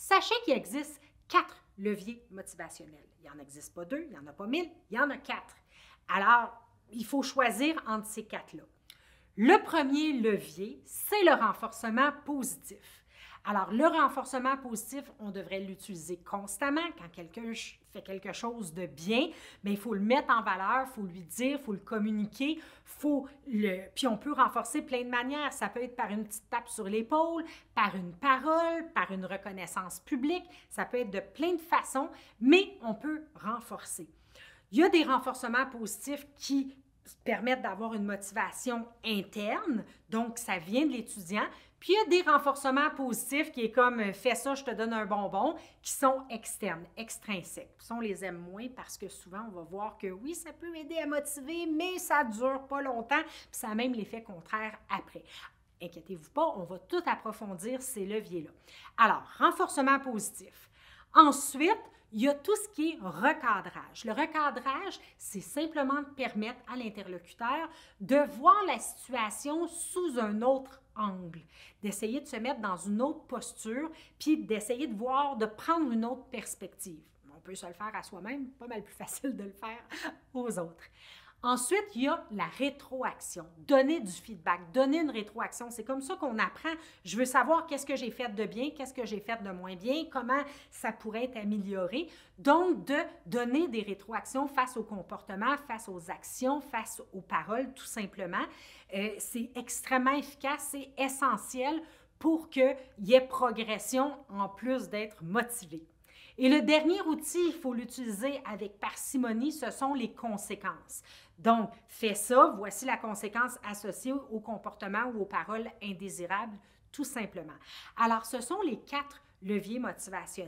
Sachez qu'il existe 4 leviers motivationnels. Il n'en existe pas 2, il n'y en a pas 1000, il y en a 4. Alors, il faut choisir entre ces 4-là. Le premier levier, c'est le renforcement positif. Alors, le renforcement positif, on devrait l'utiliser constamment quand quelqu'un fait quelque chose de bien, mais il faut le mettre en valeur, il faut lui dire, il faut le communiquer, puis on peut renforcer plein de manières. Ça peut être par une petite tape sur l'épaule, par une parole, par une reconnaissance publique, ça peut être de plein de façons, mais on peut renforcer. Il y a des renforcements positifs qui permettent d'avoir une motivation interne, donc ça vient de l'étudiant. Puis il y a des renforcements positifs qui est comme « fais ça, je te donne un bonbon », qui sont externes, extrinsèques. Ça, on les aime moins parce que souvent, on va voir que oui, ça peut aider à motiver, mais ça ne dure pas longtemps, puis ça a même l'effet contraire après. Inquiétez-vous pas, on va tout approfondir ces leviers-là. Alors, renforcement positif. Ensuite, il y a tout ce qui est recadrage. Le recadrage, c'est simplement de permettre à l'interlocuteur de voir la situation sous un autre angle, d'essayer de se mettre dans une autre posture, puis d'essayer de voir, de prendre une autre perspective. On peut se le faire à soi-même, pas mal plus facile de le faire aux autres. Ensuite, il y a la rétroaction. Donner du feedback, donner une rétroaction. C'est comme ça qu'on apprend. Je veux savoir qu'est-ce que j'ai fait de bien, qu'est-ce que j'ai fait de moins bien, comment ça pourrait être amélioré. Donc, de donner des rétroactions face au comportement, face aux actions, face aux paroles, tout simplement. C'est extrêmement efficace, c'est essentiel pour qu'il y ait progression en plus d'être motivé. Et le dernier outil, il faut l'utiliser avec parcimonie, ce sont les conséquences. Donc, fais ça, voici la conséquence associée au comportement ou aux paroles indésirables, tout simplement. Alors, ce sont les 4 leviers motivationnels.